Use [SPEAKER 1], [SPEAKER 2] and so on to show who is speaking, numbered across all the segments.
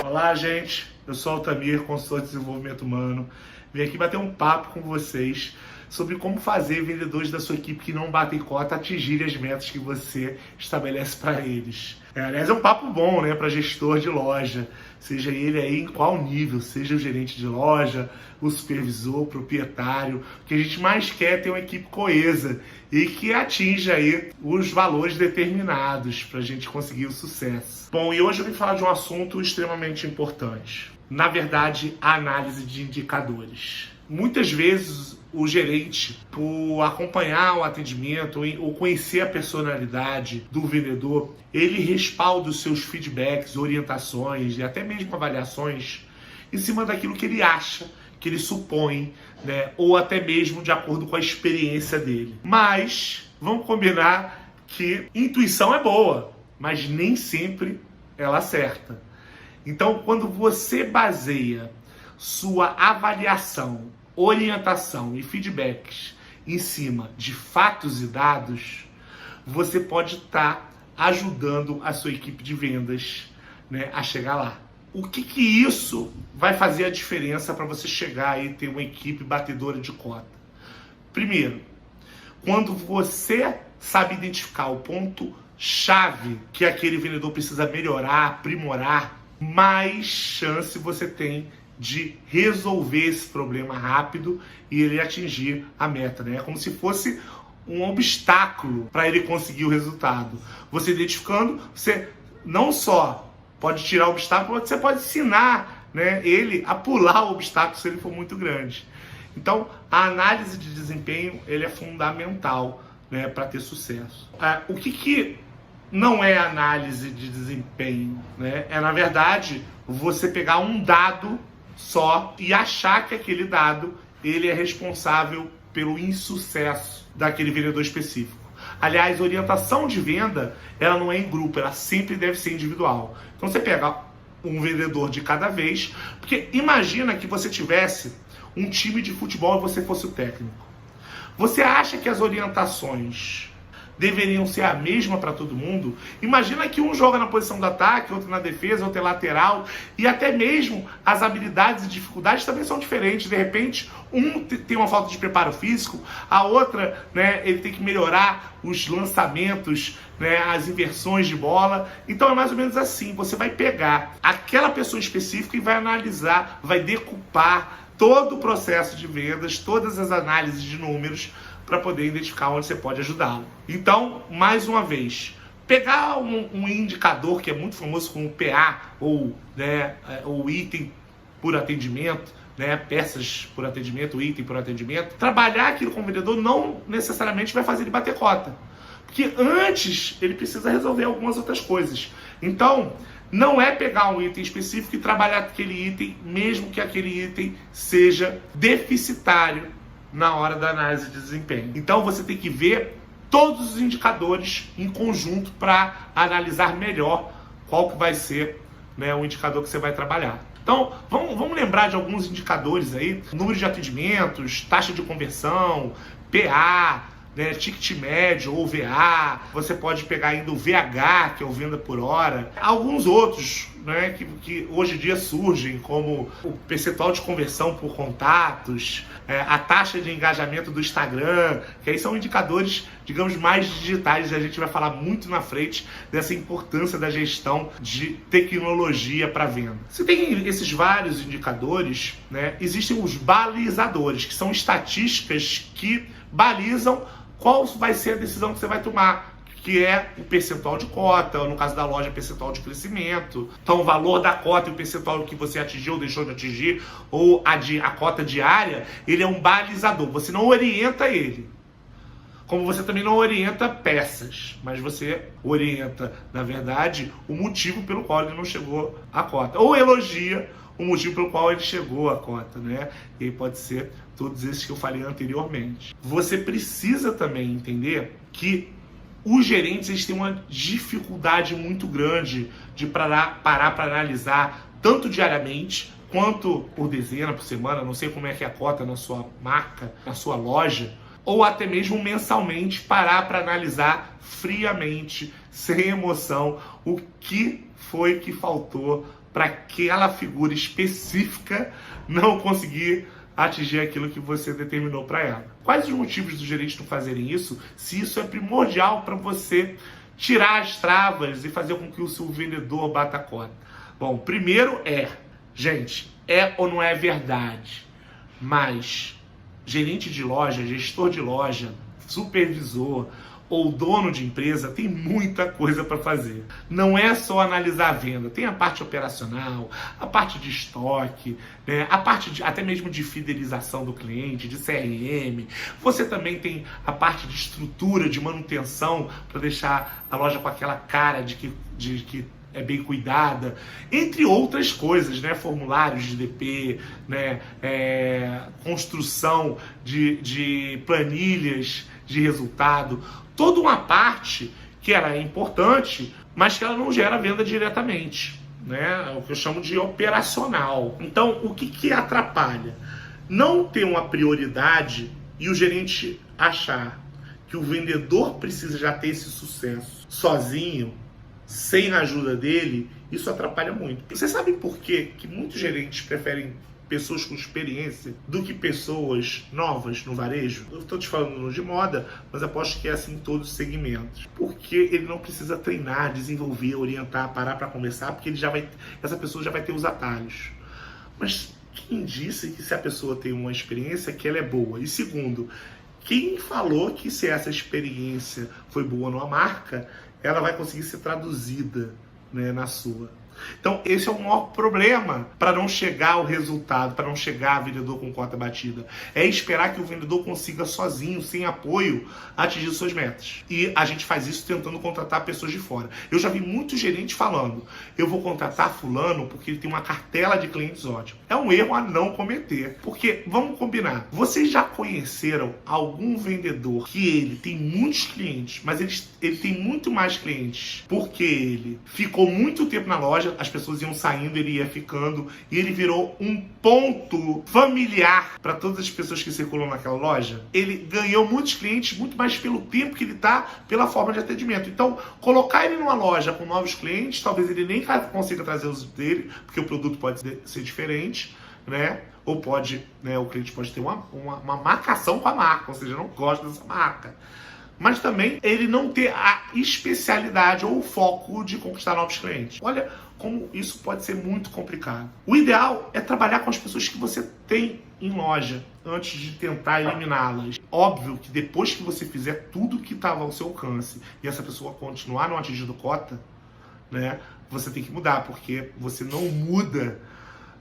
[SPEAKER 1] Olá, gente. Eu sou Altamir, consultor de desenvolvimento humano. Vim aqui bater um papo com vocês sobre como fazer vendedores da sua equipe que não batem cota atingirem as metas que você estabelece para eles. Aliás, é um papo bom, né, para gestor de loja, seja ele aí em qual nível, seja o gerente de loja, o supervisor, o proprietário. O que a gente mais quer é ter uma equipe coesa e que atinja aí os valores determinados para a gente conseguir o sucesso. Bom, e hoje eu vim falar de um assunto extremamente importante. Na verdade, a análise de indicadores. Muitas vezes o gerente, por acompanhar o atendimento ou conhecer a personalidade do vendedor, ele respalda os seus feedbacks, orientações e até mesmo avaliações em cima daquilo que ele acha, que ele supõe, né? Ou até mesmo de acordo com a experiência dele. Mas vamos combinar que intuição é boa, mas nem sempre ela acerta. Então, quando você baseia sua avaliação, orientação e feedbacks em cima de fatos e dados, você pode estar ajudando a sua equipe de vendas, né, a chegar lá. O que isso vai fazer a diferença para você chegar aí e ter uma equipe batedora de cota? Primeiro, quando você sabe identificar o ponto-chave que aquele vendedor precisa melhorar, aprimorar, mais chance você tem de resolver esse problema rápido e ele atingir a meta, né? É como se fosse um obstáculo para ele conseguir o resultado. Você identificando, você não só pode tirar o obstáculo, você pode ensinar, né, ele a pular o obstáculo se ele for muito grande. Então, a análise de desempenho ele é fundamental, né, para ter sucesso. O que não é análise de desempenho, né? É, na verdade, você pegar um dado só e achar que aquele dado ele é responsável pelo insucesso daquele vendedor específico. Aliás, orientação de venda, ela não é em grupo, ela sempre deve ser individual. Então você pega um vendedor de cada vez, porque imagina que você tivesse um time de futebol e você fosse o técnico. Você acha que as orientações deveriam ser a mesma para todo mundo? Imagina que um joga na posição do ataque, outro na defesa, outro é lateral, e até mesmo as habilidades e dificuldades também são diferentes. De repente, um tem uma falta de preparo físico, a outra, né, ele tem que melhorar os lançamentos, né, as inversões de bola. Então é mais ou menos assim, você vai pegar aquela pessoa específica e vai analisar, vai decupar todo o processo de vendas, todas as análises de números, para poder identificar onde você pode ajudá-lo. Então, mais uma vez, pegar um indicador que é muito famoso como o PA, ou, né, o item por atendimento, né, peças por atendimento, item por atendimento, trabalhar aquilo com o vendedor não necessariamente vai fazer ele bater cota. Porque antes ele precisa resolver algumas outras coisas. Então, não é pegar um item específico e trabalhar aquele item, mesmo que aquele item seja deficitário na hora da análise de desempenho. Então você tem que ver todos os indicadores em conjunto para analisar melhor qual que vai ser, né, o indicador que você vai trabalhar. Então vamos lembrar de alguns indicadores aí: número de atendimentos, taxa de conversão, PA, né, ticket médio ou VA. Você pode pegar ainda o VH, que é o venda por hora. Alguns outros, né, que hoje em dia surgem, como o percentual de conversão por contatos, a taxa de engajamento do Instagram, que aí são indicadores, digamos, mais digitais. A gente vai falar muito na frente dessa importância da gestão de tecnologia para venda. Se tem esses vários indicadores, né, existem os balizadores, que são estatísticas que balizam qual vai ser a decisão que você vai tomar, que é o percentual de cota, ou no caso da loja, percentual de crescimento. Então, o valor da cota e o percentual que você atingiu ou deixou de atingir, ou a cota diária, ele é um balizador. Você não orienta ele. Como você também não orienta peças, mas você orienta, na verdade, o motivo pelo qual ele não chegou à cota. Ou elogia o motivo pelo qual ele chegou à cota, né? E aí pode ser todos esses que eu falei anteriormente. Você precisa também entender que os gerentes, eles têm uma dificuldade muito grande de parar para analisar, tanto diariamente quanto por dezena, por semana. Não sei como é que é a cota na sua marca, na sua loja, ou até mesmo mensalmente parar para analisar friamente, sem emoção, o que foi que faltou para aquela figura específica não conseguir atingir aquilo que você determinou para ela. Quais os motivos dos gerentes não fazerem isso, se isso é primordial para você tirar as travas e fazer com que o seu vendedor bata a cota? Bom, primeiro gente, é ou não é verdade, mas gerente de loja, gestor de loja, supervisor ou dono de empresa tem muita coisa para fazer. Não é só analisar a venda, tem a parte operacional, a parte de estoque, né? A parte até mesmo de fidelização do cliente, de CRM. Você também tem a parte de estrutura, de manutenção, para deixar a loja com aquela cara de que é bem cuidada, entre outras coisas, né? Formulários de DP, né? Construção de planilhas de resultado, toda uma parte que ela é importante, mas que ela não gera venda diretamente, né? É o que eu chamo de operacional. Então, o que atrapalha? Não ter uma prioridade e o gerente achar que o vendedor precisa já ter esse sucesso sozinho, sem a ajuda dele, isso atrapalha muito. Vocês sabem por quê que muitos gerentes preferem pessoas com experiência do que pessoas novas no varejo? Eu estou te falando de moda, mas aposto que é assim em todos os segmentos. Porque ele não precisa treinar, desenvolver, orientar, parar para conversar, porque essa pessoa já vai ter os atalhos. Mas quem disse que se a pessoa tem uma experiência, que ela é boa? E segundo, quem falou que se essa experiência foi boa numa marca, ela vai conseguir ser traduzida, né, na sua? Então, esse é o maior problema para não chegar ao resultado, para não chegar a vendedor com cota batida. É esperar que o vendedor consiga sozinho, sem apoio, atingir suas metas. E a gente faz isso tentando contratar pessoas de fora. Eu já vi muitos gerentes falando, eu vou contratar fulano porque ele tem uma cartela de clientes ótima. É um erro a não cometer. Porque, vamos combinar, vocês já conheceram algum vendedor que ele tem muitos clientes, mas ele tem muito mais clientes porque ele ficou muito tempo na loja, as pessoas iam saindo, ele ia ficando, e ele virou um ponto familiar para todas as pessoas que circulam naquela loja? Ele ganhou muitos clientes, muito mais pelo tempo que ele está, pela forma de atendimento. Então, colocar ele numa loja com novos clientes, talvez ele nem consiga trazer os dele, porque o produto pode ser diferente, né? Ou pode, né, o cliente pode ter uma marcação com a marca, ou seja, não gosta dessa marca. Mas também ele não ter a especialidade ou o foco de conquistar novos clientes. Olha como isso pode ser muito complicado. O ideal é trabalhar com as pessoas que você tem em loja antes de tentar eliminá-las. Óbvio que depois que você fizer tudo que estava ao seu alcance e essa pessoa continuar não atingindo cota, né, você tem que mudar, porque você não muda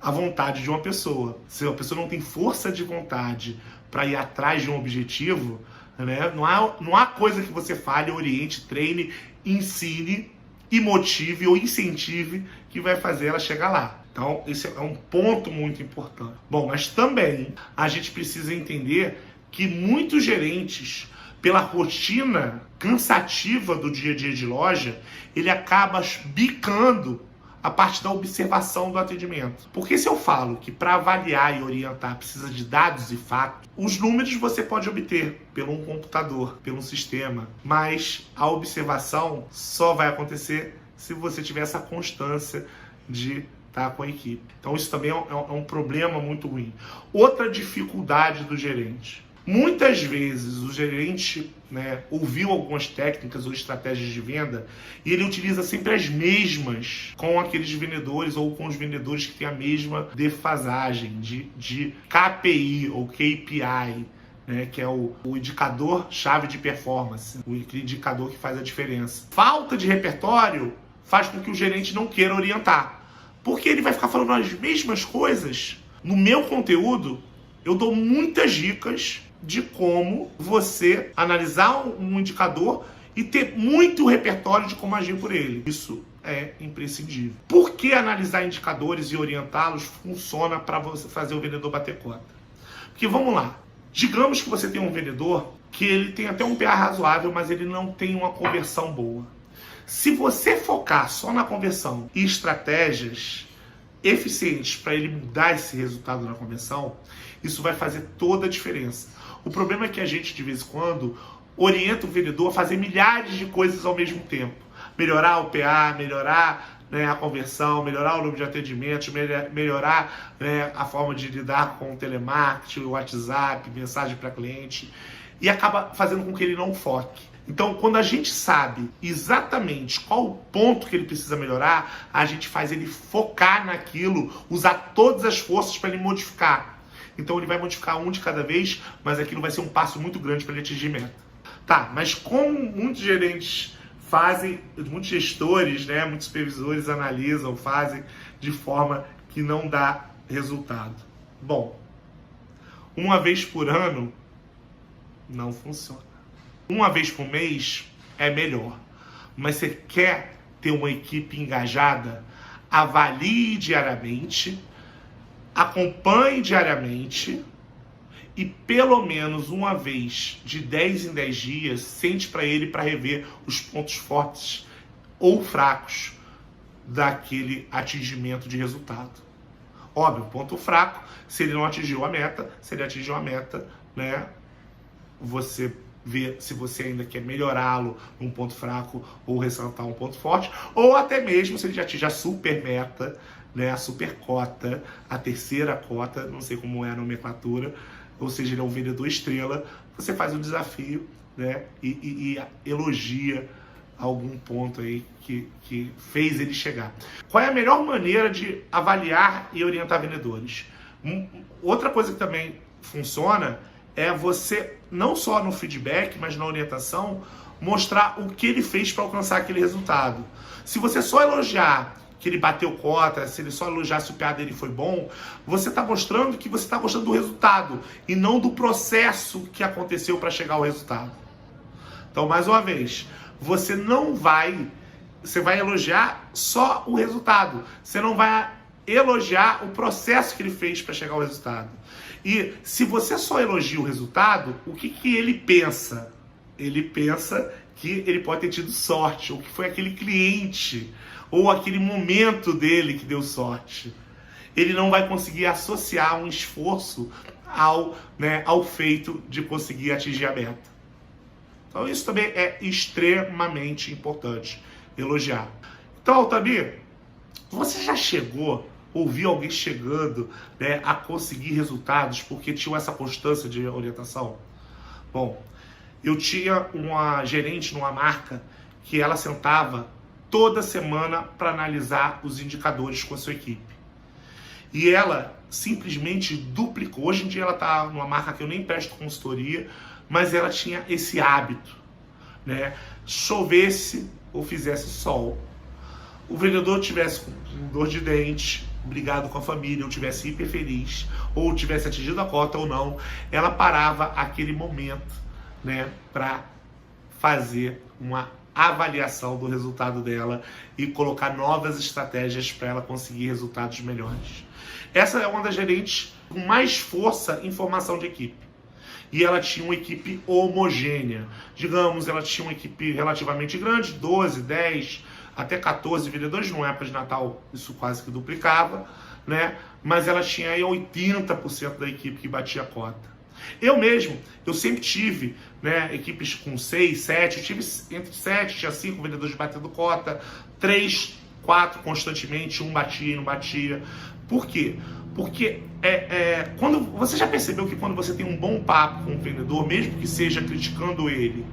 [SPEAKER 1] a vontade de uma pessoa. Se a pessoa não tem força de vontade para ir atrás de um objetivo, né, não há coisa que você fale, oriente, treine, ensine e motive ou incentive que vai fazer ela chegar lá. Então, esse é um ponto muito importante. Bom, mas também a gente precisa entender que muitos gerentes, pela rotina cansativa do dia a dia de loja, ele acaba bicando a parte da observação do atendimento. Porque se eu falo que para avaliar e orientar precisa de dados e fatos, os números você pode obter pelo um computador, pelo um sistema, mas a observação só vai acontecer se você tiver essa constância de estar com a equipe. Então isso também é um problema muito ruim. Outra dificuldade do gerente. Muitas vezes o gerente, né, ouviu algumas técnicas ou estratégias de venda e ele utiliza sempre as mesmas com aqueles vendedores ou com os vendedores que têm a mesma defasagem de KPI ou KPI, né, que é o indicador-chave de performance, o indicador que faz a diferença. Falta de repertório faz com que o gerente não queira orientar, porque ele vai ficar falando as mesmas coisas. No meu conteúdo, eu dou muitas dicas de como você analisar um indicador e ter muito repertório de como agir por ele. Isso é imprescindível. Por que analisar indicadores e orientá-los funciona para você fazer o vendedor bater cota? Porque vamos lá, digamos que você tem um vendedor que ele tem até um PA razoável, mas ele não tem uma conversão boa. Se você focar só na conversão e estratégias eficientes para ele mudar esse resultado na conversão, isso vai fazer toda a diferença. O problema é que a gente, de vez em quando, orienta o vendedor a fazer milhares de coisas ao mesmo tempo. Melhorar o PA, melhorar, né, a conversão, melhorar o número de atendimentos, melhorar, né, a forma de lidar com o telemarketing, o WhatsApp, mensagem para cliente, e acaba fazendo com que ele não foque. Então, quando a gente sabe exatamente qual o ponto que ele precisa melhorar, a gente faz ele focar naquilo, usar todas as forças para ele modificar. Então, ele vai modificar um de cada vez, mas aquilo vai ser um passo muito grande para ele atingir meta. Tá, mas como muitos gerentes fazem, muitos gestores, né, muitos supervisores analisam, fazem de forma que não dá resultado. Bom, uma vez por ano não funciona. Uma vez por mês é melhor. Mas você quer ter uma equipe engajada? Avalie diariamente, acompanhe diariamente e pelo menos uma vez de 10 em 10 dias, sente para ele para rever os pontos fortes ou fracos daquele atingimento de resultado. Óbvio, ponto fraco, se ele não atingiu a meta, se ele atingiu a meta, né, você vê se você ainda quer melhorá-lo num ponto fraco ou ressaltar um ponto forte, ou até mesmo se ele já atinge a super meta, né, a super cota, a terceira cota, não sei como é a nomenclatura, ou seja, ele é um vendedor estrela, você faz um desafio, né, e elogia algum ponto aí que fez ele chegar. Qual é a melhor maneira de avaliar e orientar vendedores? Outra coisa que também funciona é você, não só no feedback, mas na orientação, mostrar o que ele fez para alcançar aquele resultado. Se você só elogiar que ele bateu cota, se ele só elogiar se o PA dele foi bom, você está mostrando que você está gostando do resultado e não do processo que aconteceu para chegar ao resultado. Então, mais uma vez, você vai elogiar só o resultado. Você não vai elogiar o processo que ele fez para chegar ao resultado. E se você só elogia o resultado, o que ele pensa? Ele pensa que ele pode ter tido sorte, ou que foi aquele cliente, ou aquele momento dele que deu sorte. Ele não vai conseguir associar um esforço ao feito de conseguir atingir a meta. Então isso também é extremamente importante, elogiar. Então, Altamir, você já ouviu alguém chegando, né, a conseguir resultados porque tinha essa constância de orientação? Bom, eu tinha uma gerente numa marca que ela sentava toda semana para analisar os indicadores com a sua equipe. E ela simplesmente duplicou. Hoje em dia ela está numa marca que eu nem presto consultoria, mas ela tinha esse hábito, né? Chovesse ou fizesse sol, o vendedor tivesse com dor de dente, brigado com a família, ou tivesse hiper feliz, ou tivesse atingido a cota ou não, ela parava aquele momento, né, para fazer uma avaliação do resultado dela e colocar novas estratégias para ela conseguir resultados melhores. Essa é uma das gerentes com mais força em formação de equipe. E ela tinha uma equipe homogênea. Digamos, ela tinha uma equipe relativamente grande, 12, 10, até 14 vendedores. Na época de Natal isso quase que duplicava, né? Mas ela tinha aí 80% da equipe que batia a cota. Eu sempre tive, né, equipes com 6, 7, eu tive entre 7, tinha 5 vendedores batendo cota, 3, 4 constantemente, um batia e não batia. Por quê? Porque quando você já percebeu que quando você tem um bom papo com o vendedor, mesmo que seja criticando ele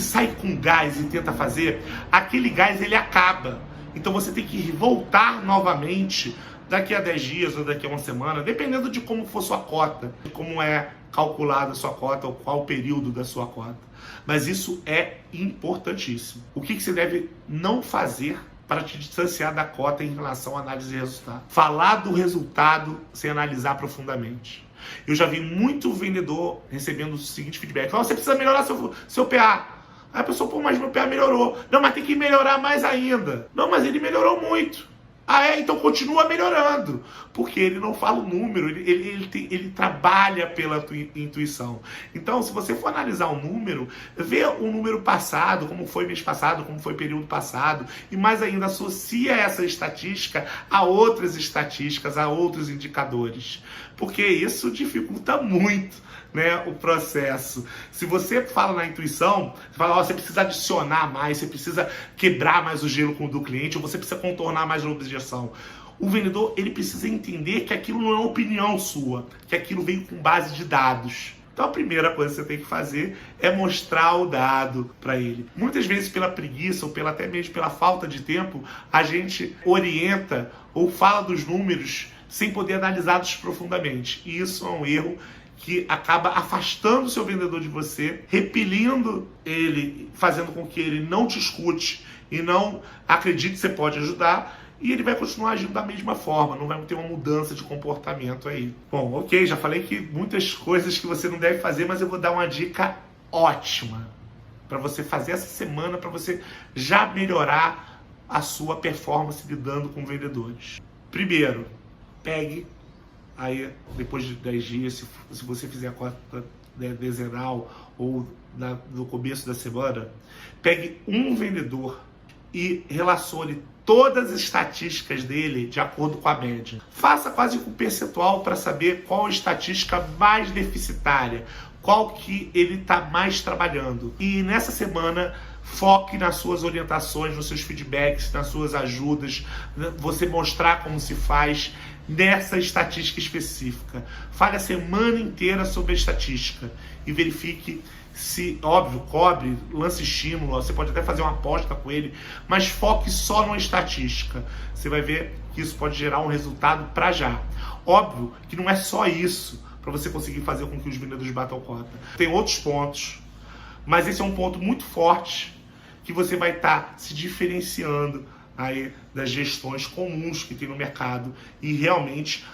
[SPEAKER 1] sai com gás e tenta fazer, aquele gás ele acaba. Então você tem que voltar novamente daqui a 10 dias ou daqui a uma semana, dependendo de como for sua cota, de como é calculada a sua cota ou qual o período da sua cota. Mas isso é importantíssimo. O que você deve não fazer para te distanciar da cota em relação à análise de resultado? Falar do resultado sem analisar profundamente. Eu já vi muito vendedor recebendo o seguinte feedback: você precisa melhorar seu PA. Aí a pessoa, mas meu PA melhorou. Não, mas tem que melhorar mais ainda. Não, mas ele melhorou muito. Ah, então continua melhorando, porque ele não fala o número, ele trabalha pela intuição. Então, se você for analisar um número, vê o número passado, como foi mês passado, como foi período passado, e mais ainda associa essa estatística a outras estatísticas, a outros indicadores, porque isso dificulta muito, né, o processo. Se você fala na intuição, você fala, você precisa adicionar mais, você precisa quebrar mais o gelo do cliente, ou você precisa contornar mais a objeção. O vendedor, ele precisa entender que aquilo não é opinião sua, que aquilo vem com base de dados. Então a primeira coisa que você tem que fazer é mostrar o dado para ele. Muitas vezes pela preguiça ou até mesmo pela falta de tempo, a gente orienta ou fala dos números sem poder analisá-los profundamente. E isso é um erro que acaba afastando o seu vendedor de você, repelindo ele, fazendo com que ele não te escute e não acredite que você pode ajudar, e ele vai continuar agindo da mesma forma, não vai ter uma mudança de comportamento aí. Bom, ok, já falei que muitas coisas que você não deve fazer, mas eu vou dar uma dica ótima para você fazer essa semana, para você já melhorar a sua performance lidando com vendedores. Primeiro, pegue aí, depois de 10 dias, se você fizer a cota dezenal ou no começo da semana, pegue um vendedor e relacione todas as estatísticas dele de acordo com a média. Faça quase um percentual para saber qual a estatística mais deficitária, qual que ele está mais trabalhando. E nessa semana, foque nas suas orientações, nos seus feedbacks, nas suas ajudas, você mostrar como se faz nessa estatística específica. Fale a semana inteira sobre a estatística e verifique se, óbvio, cobre, lance estímulo, você pode até fazer uma aposta com ele, mas foque só numa estatística. Você vai ver que isso pode gerar um resultado para já. Óbvio que não é só isso para você conseguir fazer com que os vendedores batam cota. Tem outros pontos, mas esse é um ponto muito forte que você vai estar se diferenciando aí das gestões comuns que tem no mercado e realmente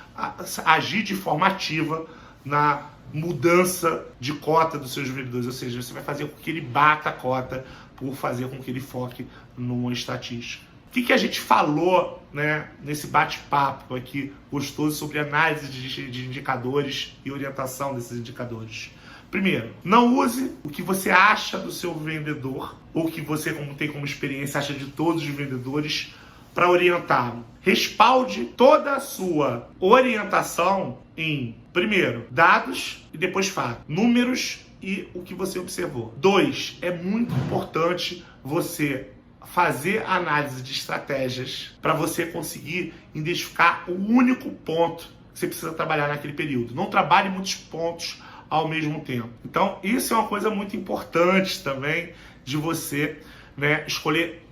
[SPEAKER 1] agir de forma ativa na mudança de cota dos seus vendedores, ou seja, você vai fazer com que ele bata a cota por fazer com que ele foque numa estatística. O que a gente falou, né, nesse bate-papo aqui gostoso sobre análise de indicadores e orientação desses indicadores? Primeiro, não use o que você acha do seu vendedor ou que você, como tem como experiência, acha de todos os vendedores para orientá-lo. Respalde toda a sua orientação em, primeiro, dados e depois fato, números e o que você observou. 2, é muito importante você fazer análise de estratégias para você conseguir identificar o único ponto que você precisa trabalhar naquele período. Não trabalhe muitos pontos ao mesmo tempo. Então, isso é uma coisa muito importante também de você, né, escolher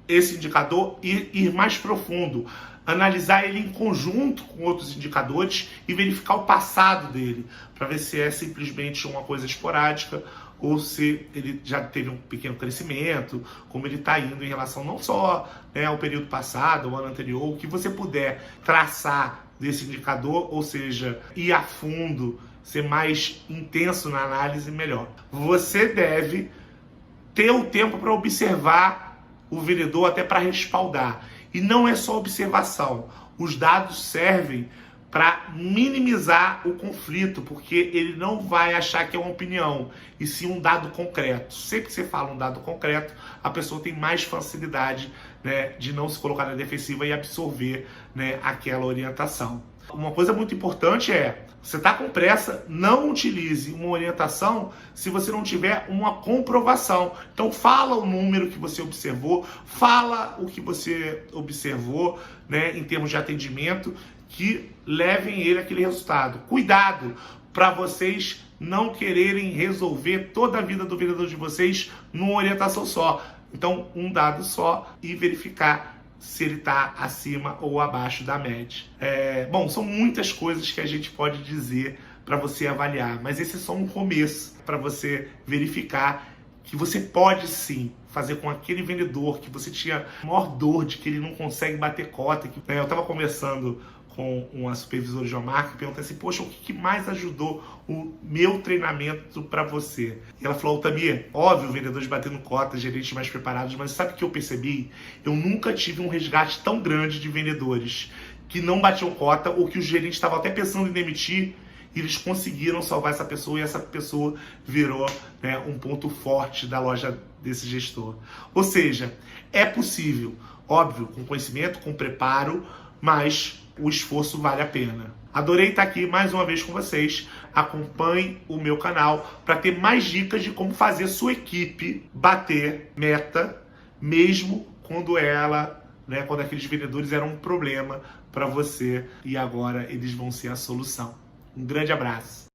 [SPEAKER 1] esse indicador e ir mais profundo, analisar ele em conjunto com outros indicadores e verificar o passado dele, para ver se é simplesmente uma coisa esporádica ou se ele já teve um pequeno crescimento, como ele está indo em relação não só, né, ao período passado, ao ano anterior, o que você puder traçar desse indicador, ou seja, ir a fundo, ser mais intenso na análise, melhor. Você deve ter o tempo para observar o vendedor, até para respaldar. E não é só observação. Os dados servem para minimizar o conflito, porque ele não vai achar que é uma opinião, e sim um dado concreto. Sempre que você fala um dado concreto, a pessoa tem mais facilidade, né, de não se colocar na defensiva e absorver, né, aquela orientação. Uma coisa muito importante é, você está com pressa, não utilize uma orientação se você não tiver uma comprovação. Então fala o número que você observou, fala o que você observou, né, em termos de atendimento, que levem ele àquele resultado. Cuidado para vocês não quererem resolver toda a vida do vendedor de vocês numa orientação só. Então, um dado só e verificar se ele está acima ou abaixo da média. Bom, são muitas coisas que a gente pode dizer para você avaliar, mas esse é só um começo para você verificar que você pode sim fazer com aquele vendedor que você tinha maior dor de que ele não consegue bater cota. Eu estava conversando com uma supervisora de uma marca e perguntei assim, poxa, o que mais ajudou o meu treinamento para você? E ela falou, Altamir, óbvio, vendedores batendo cota, gerentes mais preparados, mas sabe o que eu percebi? Eu nunca tive um resgate tão grande de vendedores que não batiam cota ou que os gerentes estavam até pensando em demitir e eles conseguiram salvar essa pessoa e essa pessoa virou, né, um ponto forte da loja desse gestor. Ou seja, é possível, óbvio, com conhecimento, com preparo, mas o esforço vale a pena. Adorei estar aqui mais uma vez com vocês. Acompanhe o meu canal para ter mais dicas de como fazer sua equipe bater meta, mesmo quando quando aqueles vendedores eram um problema para você e agora eles vão ser a solução. Um grande abraço.